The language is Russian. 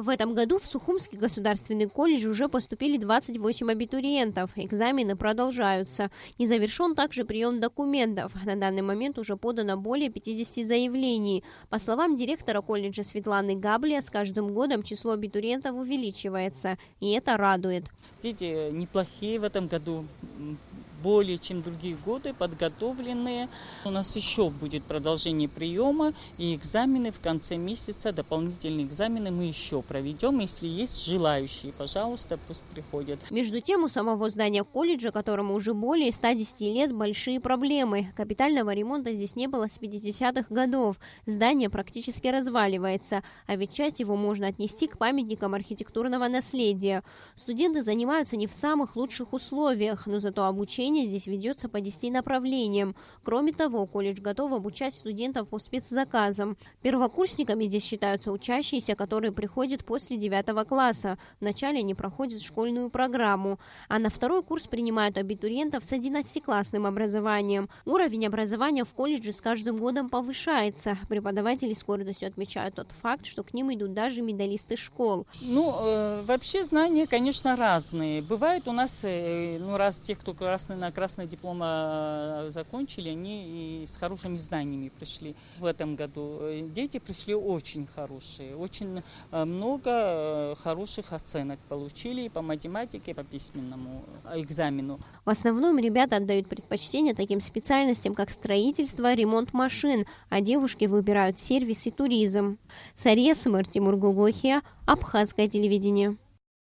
В этом году в Сухумский государственный колледж уже поступили 28 абитуриентов. Экзамены продолжаются. Не завершен также прием документов. На данный момент уже подано более 50 заявлений. По словам директора колледжа Светланы Габлия, с каждым годом число абитуриентов увеличивается. И это радует. Дети неплохие в этом году. Более чем другие годы, подготовленные. У нас еще будет продолжение приема и экзамены в конце месяца, дополнительные экзамены мы еще проведем. Если есть желающие, пожалуйста, пусть приходят. Между тем, у самого здания колледжа, которому уже более 110 лет, большие проблемы. Капитального ремонта здесь не было с 50-х годов. Здание практически разваливается, а ведь часть его можно отнести к памятникам архитектурного наследия. Студенты занимаются не в самых лучших условиях, но зато обучение здесь ведется по 10 направлениям. Кроме того, колледж готов обучать студентов по спецзаказам. Первокурсниками здесь считаются учащиеся, которые приходят после 9 класса. Вначале они проходят школьную программу, а на второй курс принимают абитуриентов с 11-классным образованием. Уровень образования в колледже с каждым годом повышается. Преподаватели с гордостью отмечают тот факт, что к ним идут даже медалисты школ. Вообще знания, конечно, разные. Бывает у нас, раз те, кто красный диплом закончили, они и с хорошими знаниями пришли. В этом году дети пришли очень хорошие, очень много хороших оценок получили и по математике, и по письменному экзамену. В основном ребята отдают предпочтение таким специальностям, как строительство, ремонт машин, а девушки выбирают сервис и туризм. Сария Смыр, Тимур Гугохия, Абхазское телевидение.